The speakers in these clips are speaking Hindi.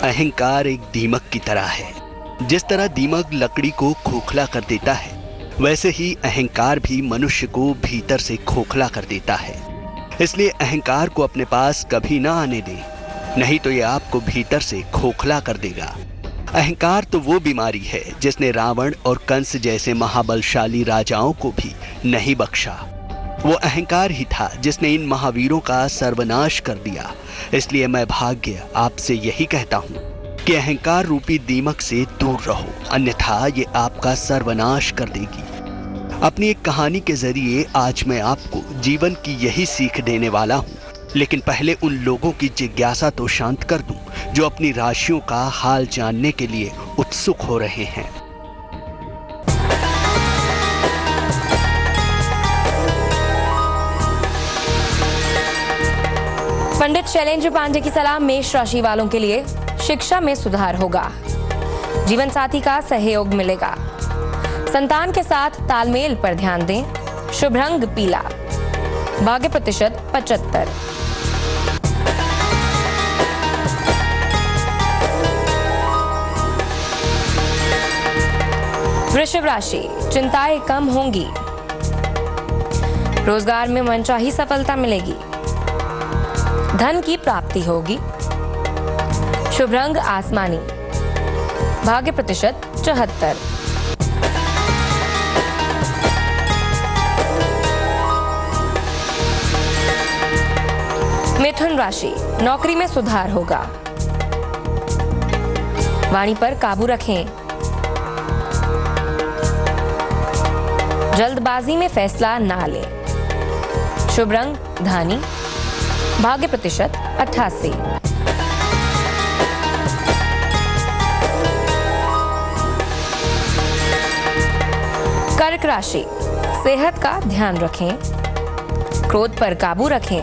अहंकार एक दीमक की तरह है। जिस तरह दीमक लकड़ी को खोखला कर देता है, वैसे ही अहंकार भी मनुष्य को भीतर से खोखला कर देता है। इसलिए अहंकार को अपने पास कभी ना आने दें, नहीं तो ये आपको भीतर से खोखला कर देगा। अहंकार तो वो बीमारी है जिसने रावण और कंस जैसे महाबलशाली राजाओं को भी नहीं बख्शा। वो अहंकार ही था जिसने इन महावीरों का सर्वनाश कर दिया। इसलिए मैं भाग्य आपसे यही कहता हूँ कि अहंकार रूपी दीमक से दूर रहो, अन्यथा ये आपका सर्वनाश कर देगी। अपनी एक कहानी के जरिए आज मैं आपको जीवन की यही सीख देने वाला हूँ, लेकिन पहले उन लोगों की जिज्ञासा तो शांत कर दूं जो अपनी राशियों का हाल जानने के लिए उत्सुक हो रहे हैं। पंडित शैलेंद्र पांडे की सलाह मेष राशि वालों के लिए। शिक्षा में सुधार होगा, जीवन साथी का सहयोग मिलेगा, संतान के साथ तालमेल पर ध्यान दें। शुभ रंग पीला, भाग्य प्रतिशत 75। वृषभ राशि, चिंताएं कम होंगी, रोजगार में मनचाही सफलता मिलेगी, धन की प्राप्ति होगी। शुभ रंग आसमानी, भाग्य प्रतिशत 74। मिथुन राशि, नौकरी में सुधार होगा, वाणी पर काबू रखें, जल्दबाजी में फैसला ना लें। शुभ रंग धानी, भाग्य प्रतिशत 88। कर्क राशि, सेहत का ध्यान रखें, क्रोध पर काबू रखें,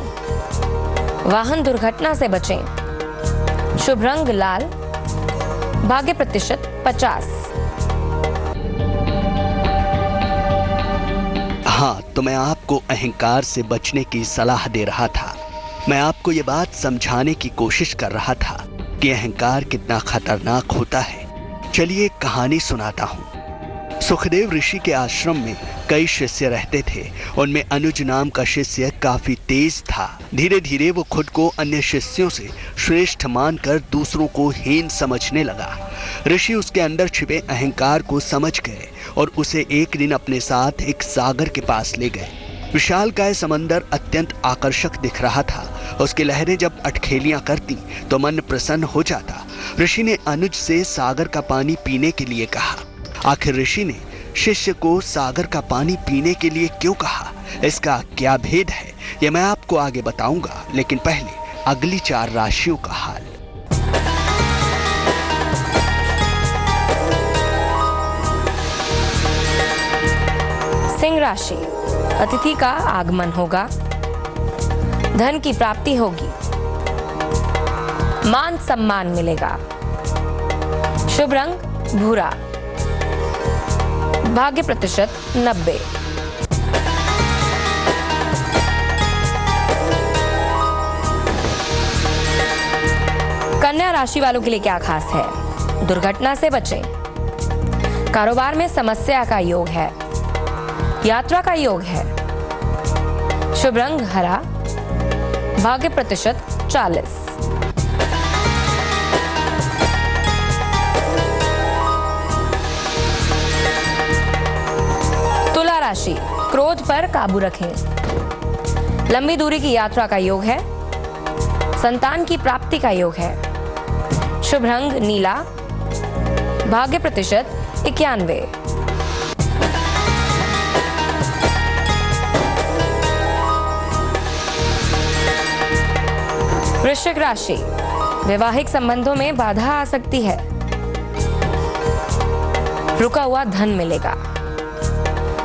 वाहन दुर्घटना से बचें। शुभ रंग लाल, भाग्य प्रतिशत 50। हाँ, तो मैं आपको अहंकार से बचने की सलाह दे रहा था। मैं आपको ये बात समझाने की कोशिश कर रहा था कि अहंकार कितना खतरनाक होता है। चलिए एक कहानी सुनाता हूँ। सुखदेव ऋषि के आश्रम में कई शिष्य रहते थे। उनमें अनुज नाम का शिष्य काफी तेज था। धीरे धीरे वो खुद को अन्य शिष्यों से श्रेष्ठ मानकर दूसरों को हीन समझने लगा। ऋषि उसके अंदर छिपे अहंकार को समझ गए और उसे एक दिन अपने साथ एक सागर के पास ले गए। विशालकाय समंदर अत्यंत आकर्षक दिख रहा था। उसकी लहरें जब अटखेलियां करती तो मन प्रसन्न हो जाता। ऋषि ने अनुज से सागर का पानी पीने के लिए कहा। आखिर ऋषि ने शिष्य को सागर का पानी पीने के लिए क्यों कहा, इसका क्या भेद है, ये मैं आपको आगे बताऊंगा। लेकिन पहले अगली 4 राशियों का हाल। सिंह राशि, अतिथि का आगमन होगा, धन की प्राप्ति होगी, मान सम्मान मिलेगा। शुभ रंग भूरा, भाग्य प्रतिशत 90। कन्या राशि वालों के लिए क्या खास है? दुर्घटना से बचें, कारोबार में समस्या का योग है, यात्रा का योग है। शुभ रंग हरा, भाग्य प्रतिशत 40। तुला राशि, क्रोध पर काबू रखें, लंबी दूरी की यात्रा का योग है, संतान की प्राप्ति का योग है। शुभ रंग नीला, भाग्य प्रतिशत 91। वृश्चिक राशि, वैवाहिक संबंधों में बाधा आ सकती है, रुका हुआ धन मिलेगा,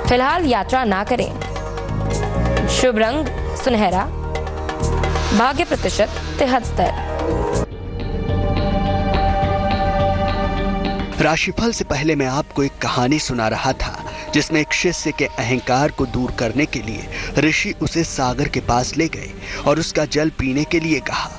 फिलहाल यात्रा ना करें। शुभ रंग सुनहरा, भाग्य प्रतिशत 73। राशिफल से पहले मैं आपको एक कहानी सुना रहा था जिसमें एक शिष्य के अहंकार को दूर करने के लिए ऋषि उसे सागर के पास ले गए और उसका जल पीने के लिए कहा।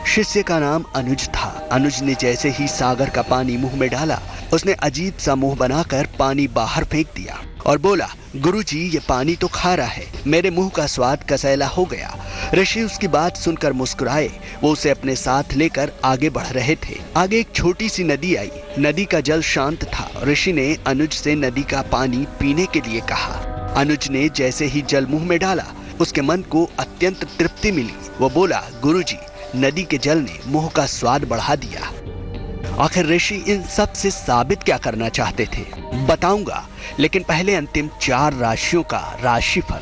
शिष्य का नाम अनुज था। अनुज ने जैसे ही सागर का पानी मुंह में डाला, उसने अजीब सा मुंह बनाकर पानी बाहर फेंक दिया और बोला, गुरुजी ये पानी तो खारा है, मेरे मुंह का स्वाद कसैला हो गया। ऋषि उसकी बात सुनकर मुस्कुराए। वो उसे अपने साथ लेकर आगे बढ़ रहे थे। आगे एक छोटी सी नदी आई। नदी का जल शांत था। ऋषि ने अनुज से नदी का पानी पीने के लिए कहा। अनुज ने जैसे ही जल मुंह में डाला, उसके मन को अत्यंत तृप्ति मिली। वो बोला, गुरुजी नदी के जल ने मुंह का स्वाद बढ़ा दिया। आखिर ऋषि इन सब से साबित क्या करना चाहते थे, बताऊंगा, लेकिन पहले अंतिम 4 राशियों का राशिफल।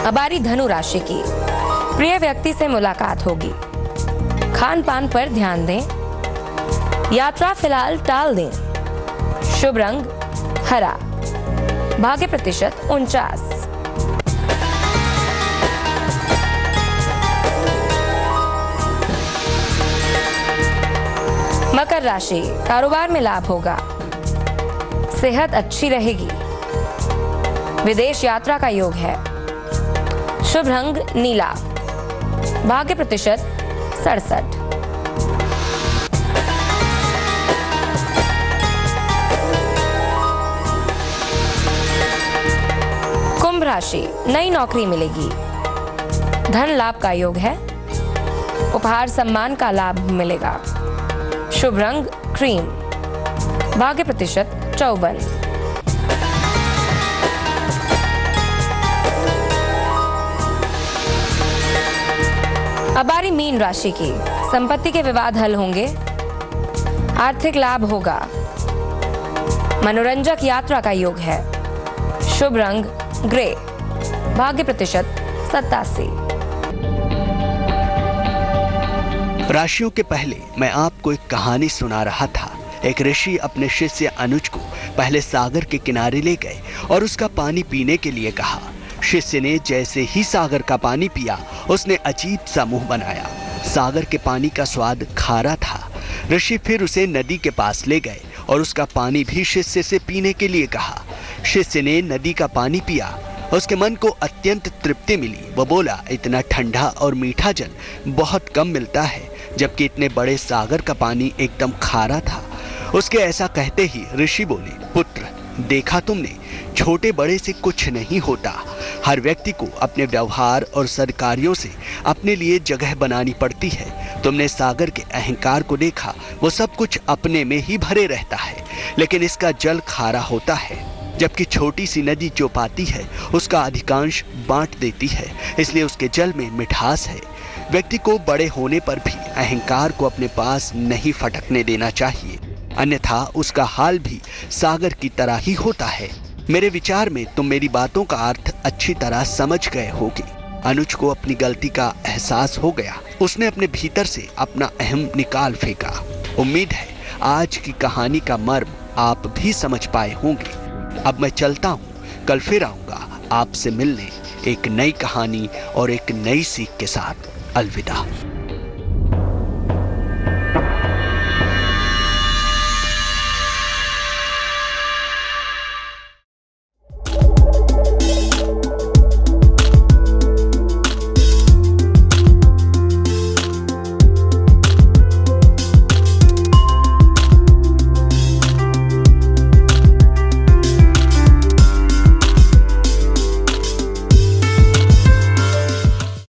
अब बारी धनु राशि की। प्रिय व्यक्ति से मुलाकात होगी। खान पान पर ध्यान दें। यात्रा फिलहाल टाल दें। शुभ रंग हरा। भाग्य प्रतिशत 49। मकर राशि, कारोबार में लाभ होगा। सेहत अच्छी रहेगी। विदेश यात्रा का योग है। शुभ रंग नीला। भाग्य प्रतिशत 67। कुंभ राशि, नई नौकरी मिलेगी। धन लाभ का योग है। उपहार सम्मान का लाभ मिलेगा। शुभ रंग क्रीम। भाग्य प्रतिशत 54। अब बारी मीन राशि की। संपत्ति के विवाद हल होंगे। आर्थिक लाभ होगा। मनोरंजक यात्रा का योग है। शुभ रंग ग्रे। भाग्य प्रतिशत 87। राशियों के पहले मैं आपको एक कहानी सुना रहा था। एक ऋषि अपने शिष्य अनुज को पहले सागर के किनारे ले गए और उसका पानी पीने के लिए कहा। शिष्य ने जैसे ही सागर का पानी पिया, उसने अजीब सा मुंह बनाया। सागर के पानी का स्वाद खारा था। ऋषि फिर उसे नदी के पास ले गए और उसका पानी भी शिष्य से पीने के लिए कहा। शिष्य ने नदी का पानी पिया। उसके मन को अत्यंत तृप्ति मिली। वह बोला, इतना ठंडा और मीठा जल बहुत कम मिलता है, जबकि इतने बड़े सागर का पानी एकदम खारा था। उसके ऐसा कहते ही ऋषि बोले, पुत्र देखा तुमने, छोटे बड़े से कुछ नहीं होता। हर व्यक्ति को अपने व्यवहार और सद्कार्यों से अपने लिए जगह बनानी पड़ती है। तुमने सागर के अहंकार को देखा, वो सब कुछ अपने में ही भरे रहता है, लेकिन इसका जल खारा होता है। जबकि छोटी सी नदी जो पाती है, उसका अधिकांश बांट देती है, इसलिए उसके जल में मिठास है। व्यक्ति को बड़े होने पर भी अहंकार को अपने पास नहीं फटकने देना चाहिए, अन्यथा उसका हाल भी सागर की तरह ही होता है। मेरे विचार में तुम मेरी बातों का अर्थ अच्छी तरह समझ गए होगे। अनुज को अपनी गलती का एहसास हो गया। उसने अपने भीतर से अपना अहम निकाल फेंका। उम्मीद है आज की कहानी का मर्म आप भी समझ पाए होंगे। अब मैं चलता हूँ, कल फिर आऊंगा आपसे मिलने एक नई कहानी और एक नई सीख के साथ। अलविदा।